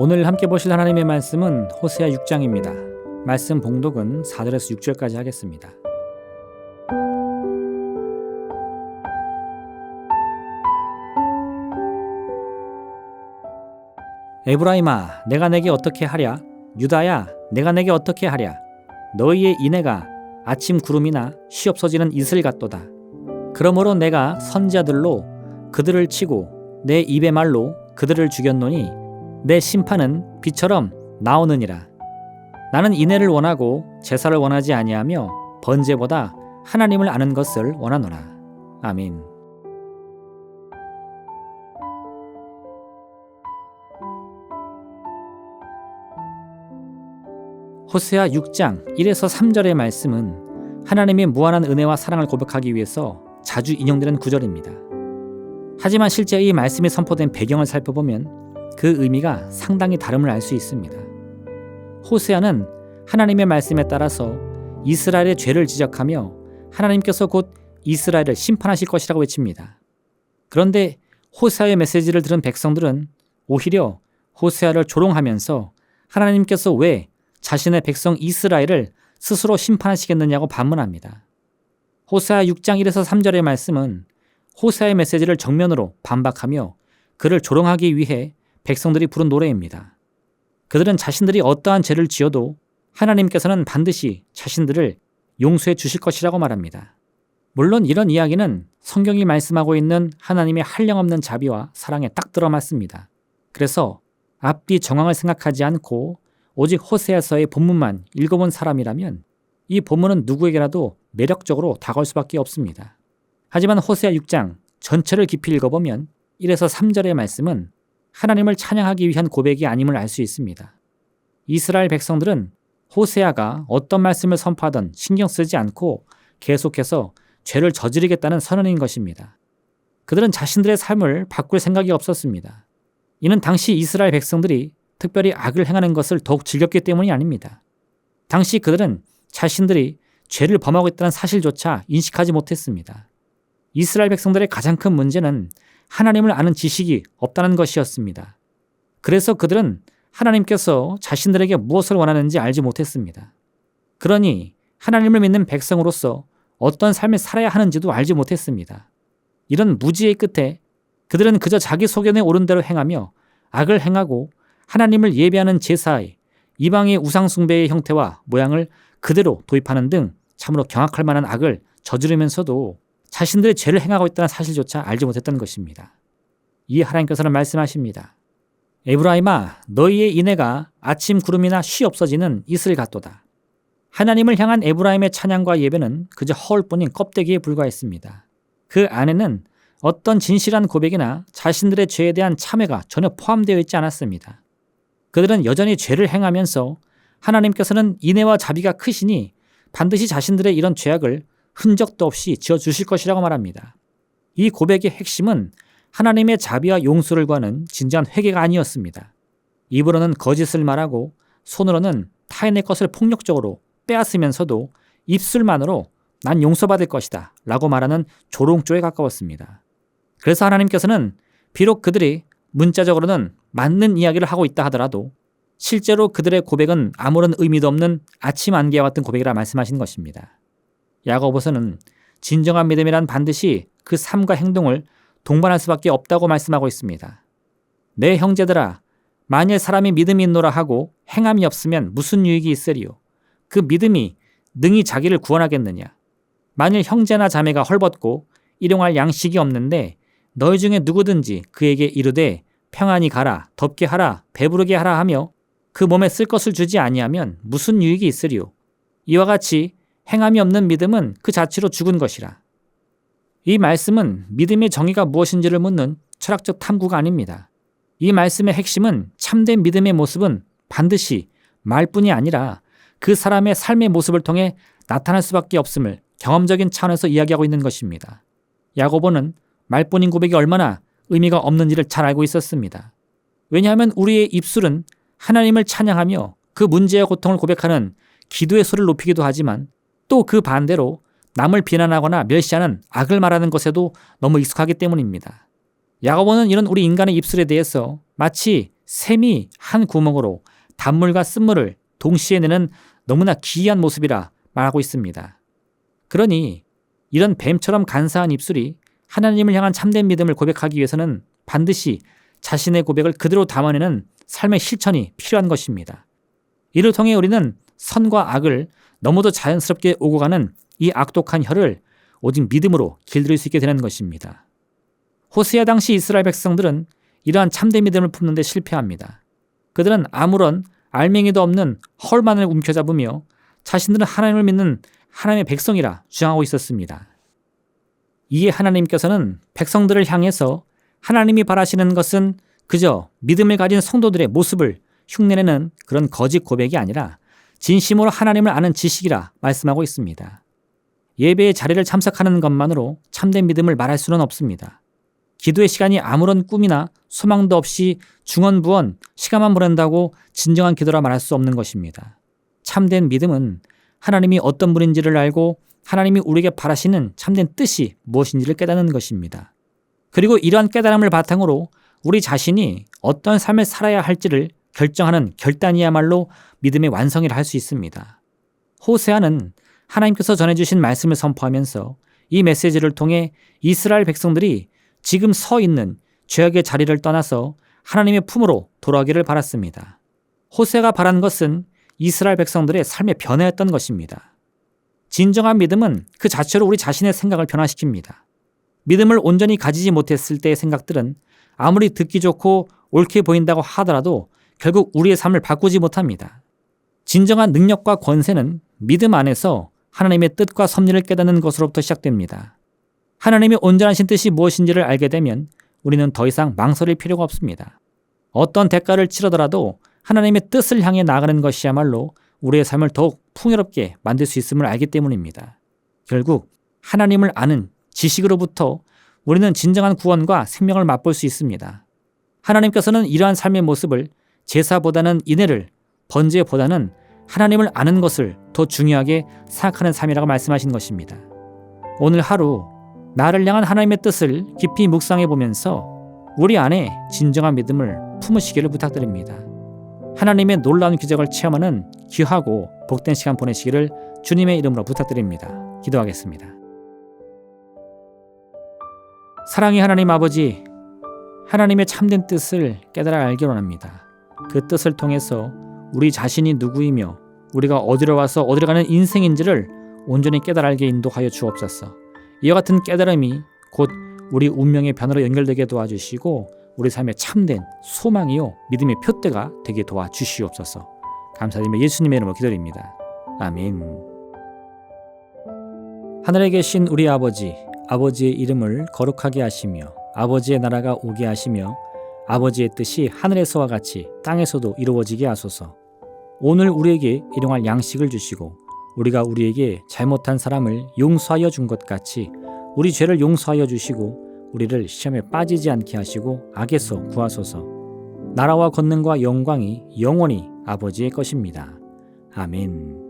오늘 함께 보실 하나님의 말씀은 호세아 6장입니다. 말씀 봉독은 4절에서 6절까지 하겠습니다. 에브라임아, 내가 내게 어떻게 하랴? 유다야, 내가 내게 어떻게 하랴? 너희의 인애가 아침 구름이나 쉬없어지는 이슬 같도다. 그러므로 내가 선지자들로 그들을 치고 내 입의 말로 그들을 죽였노니 내 심판은 비처럼 나오느니라. 나는 인애를 원하고 제사를 원하지 아니하며 번제보다 하나님을 아는 것을 원하노라. 아멘. 호세아 6장 1에서 3절의 말씀은 하나님의 무한한 은혜와 사랑을 고백하기 위해서 자주 인용되는 구절입니다. 하지만 실제 이 말씀이 선포된 배경을 살펴보면 그 의미가 상당히 다름을 알 수 있습니다. 호세아는 하나님의 말씀에 따라서 이스라엘의 죄를 지적하며 하나님께서 곧 이스라엘을 심판하실 것이라고 외칩니다. 그런데 호세아의 메시지를 들은 백성들은 오히려 호세아를 조롱하면서 하나님께서 왜 자신의 백성 이스라엘을 스스로 심판하시겠느냐고 반문합니다. 호세아 6장 1에서 3절의 말씀은 호세아의 메시지를 정면으로 반박하며 그를 조롱하기 위해 백성들이 부른 노래입니다. 그들은 자신들이 어떠한 죄를 지어도 하나님께서는 반드시 자신들을 용서해 주실 것이라고 말합니다. 물론 이런 이야기는 성경이 말씀하고 있는 하나님의 한량없는 자비와 사랑에 딱 들어맞습니다. 그래서 앞뒤 정황을 생각하지 않고 오직 호세아서의 본문만 읽어본 사람이라면 이 본문은 누구에게라도 매력적으로 다가올 수밖에 없습니다. 하지만 호세아 6장 전체를 깊이 읽어보면 1에서 3절의 말씀은 하나님을 찬양하기 위한 고백이 아님을 알 수 있습니다. 이스라엘 백성들은 호세아가 어떤 말씀을 선포하든 신경 쓰지 않고 계속해서 죄를 저지르겠다는 선언인 것입니다. 그들은 자신들의 삶을 바꿀 생각이 없었습니다. 이는 당시 이스라엘 백성들이 특별히 악을 행하는 것을 더욱 즐겼기 때문이 아닙니다. 당시 그들은 자신들이 죄를 범하고 있다는 사실조차 인식하지 못했습니다. 이스라엘 백성들의 가장 큰 문제는 하나님을 아는 지식이 없다는 것이었습니다. 그래서 그들은 하나님께서 자신들에게 무엇을 원하는지 알지 못했습니다. 그러니 하나님을 믿는 백성으로서 어떤 삶을 살아야 하는지도 알지 못했습니다. 이런 무지의 끝에 그들은 그저 자기 소견에 오른 대로 행하며 악을 행하고 하나님을 예배하는 제사의 이방의 우상 숭배의 형태와 모양을 그대로 도입하는 등 참으로 경악할 만한 악을 저지르면서도 자신들의 죄를 행하고 있다는 사실조차 알지 못했던 것입니다. 이에 하나님께서는 말씀하십니다. 에브라임아, 너희의 인애가 아침 구름이나 쉬없어지는 이슬 같도다. 하나님을 향한 에브라임의 찬양과 예배는 그저 허울뿐인 껍데기에 불과했습니다. 그 안에는 어떤 진실한 고백이나 자신들의 죄에 대한 참회가 전혀 포함되어 있지 않았습니다. 그들은 여전히 죄를 행하면서 하나님께서는 인애와 자비가 크시니 반드시 자신들의 이런 죄악을 흔적도 없이 지어주실 것이라고 말합니다. 이 고백의 핵심은 하나님의 자비와 용서를 구하는 진지한 회개가 아니었습니다. 입으로는 거짓을 말하고 손으로는 타인의 것을 폭력적으로 빼앗으면서도 입술만으로 난 용서받을 것이다 라고 말하는 조롱조에 가까웠습니다. 그래서 하나님께서는 비록 그들이 문자적으로는 맞는 이야기를 하고 있다 하더라도 실제로 그들의 고백은 아무런 의미도 없는 아침 안개와 같은 고백이라 말씀하신 것입니다. 야고보서는 진정한 믿음이란 반드시 그 삶과 행동을 동반할 수밖에 없다고 말씀하고 있습니다. 내 형제들아, 만일 사람이 믿음이 있노라 하고 행함이 없으면 무슨 유익이 있으리요? 그 믿음이 능히 자기를 구원하겠느냐? 만일 형제나 자매가 헐벗고 일용할 양식이 없는데 너희 중에 누구든지 그에게 이르되 평안히 가라, 덥게 하라, 배부르게 하라 하며 그 몸에 쓸 것을 주지 아니하면 무슨 유익이 있으리요? 이와 같이 행함이 없는 믿음은 그 자체로 죽은 것이라. 이 말씀은 믿음의 정의가 무엇인지를 묻는 철학적 탐구가 아닙니다. 이 말씀의 핵심은 참된 믿음의 모습은 반드시 말뿐이 아니라 그 사람의 삶의 모습을 통해 나타날 수밖에 없음을 경험적인 차원에서 이야기하고 있는 것입니다. 야고보는 말뿐인 고백이 얼마나 의미가 없는지를 잘 알고 있었습니다. 왜냐하면 우리의 입술은 하나님을 찬양하며 그 문제와 고통을 고백하는 기도의 소리를 높이기도 하지만 또 그 반대로 남을 비난하거나 멸시하는 악을 말하는 것에도 너무 익숙하기 때문입니다. 야고보는 이런 우리 인간의 입술에 대해서 마치 샘이 한 구멍으로 단물과 쓴물을 동시에 내는 너무나 기이한 모습이라 말하고 있습니다. 그러니 이런 뱀처럼 간사한 입술이 하나님을 향한 참된 믿음을 고백하기 위해서는 반드시 자신의 고백을 그대로 담아내는 삶의 실천이 필요한 것입니다. 이를 통해 우리는 선과 악을 너무도 자연스럽게 오고 가는 이 악독한 혀를 오직 믿음으로 길들일 수 있게 되는 것입니다. 호세아 당시 이스라엘 백성들은 이러한 참된 믿음을 품는 데 실패합니다. 그들은 아무런 알맹이도 없는 헐만을 움켜잡으며 자신들은 하나님을 믿는 하나님의 백성이라 주장하고 있었습니다. 이에 하나님께서는 백성들을 향해서 하나님이 바라시는 것은 그저 믿음을 가진 성도들의 모습을 흉내내는 그런 거짓 고백이 아니라 진심으로 하나님을 아는 지식이라 말씀하고 있습니다. 예배의 자리를 참석하는 것만으로 참된 믿음을 말할 수는 없습니다. 기도의 시간이 아무런 꿈이나 소망도 없이 중언부언 시간만 보낸다고 진정한 기도라 말할 수 없는 것입니다. 참된 믿음은 하나님이 어떤 분인지를 알고 하나님이 우리에게 바라시는 참된 뜻이 무엇인지를 깨닫는 것입니다. 그리고 이러한 깨달음을 바탕으로 우리 자신이 어떤 삶을 살아야 할지를 결정하는 결단이야말로 믿음의 완성이라 할 수 있습니다. 호세아는 하나님께서 전해주신 말씀을 선포하면서 이 메시지를 통해 이스라엘 백성들이 지금 서 있는 죄악의 자리를 떠나서 하나님의 품으로 돌아오기를 바랐습니다. 호세아가 바란 것은 이스라엘 백성들의 삶의 변화였던 것입니다. 진정한 믿음은 그 자체로 우리 자신의 생각을 변화시킵니다. 믿음을 온전히 가지지 못했을 때의 생각들은 아무리 듣기 좋고 옳게 보인다고 하더라도 결국 우리의 삶을 바꾸지 못합니다. 진정한 능력과 권세는 믿음 안에서 하나님의 뜻과 섭리를 깨닫는 것으로부터 시작됩니다. 하나님의 온전하신 뜻이 무엇인지를 알게 되면 우리는 더 이상 망설일 필요가 없습니다. 어떤 대가를 치르더라도 하나님의 뜻을 향해 나아가는 것이야말로 우리의 삶을 더욱 풍요롭게 만들 수 있음을 알기 때문입니다. 결국 하나님을 아는 지식으로부터 우리는 진정한 구원과 생명을 맛볼 수 있습니다. 하나님께서는 이러한 삶의 모습을 제사보다는 인애를, 번제보다는 하나님을 아는 것을 더 중요하게 생각하는 삶이라고 말씀하신 것입니다. 오늘 하루 나를 향한 하나님의 뜻을 깊이 묵상해 보면서 우리 안에 진정한 믿음을 품으시기를 부탁드립니다. 하나님의 놀라운 기적을 체험하는 귀하고 복된 시간 보내시기를 주님의 이름으로 부탁드립니다. 기도하겠습니다. 사랑의 하나님 아버지, 하나님의 참된 뜻을 깨달아 알기 원합니다. 그 뜻을 통해서 우리 자신이 누구이며 우리가 어디로 와서 어디로 가는 인생인지를 온전히 깨달아 알게 인도하여 주옵소서. 이와 같은 깨달음이 곧 우리 운명의 변화로 연결되게 도와주시고 우리 삶의 참된 소망이요 믿음의 표대가 되게 도와주시옵소서. 감사드리며 예수님의 이름으로 기도드립니다. 아멘. 하늘에 계신 우리 아버지, 아버지의 이름을 거룩하게 하시며 아버지의 나라가 오게 하시며 아버지의 뜻이 하늘에서와 같이 땅에서도 이루어지게 하소서. 오늘 우리에게 일용할 양식을 주시고 우리가 우리에게 잘못한 사람을 용서하여 준 것 같이 우리 죄를 용서하여 주시고 우리를 시험에 빠지지 않게 하시고 악에서 구하소서. 나라와 권능과 영광이 영원히 아버지의 것입니다. 아멘.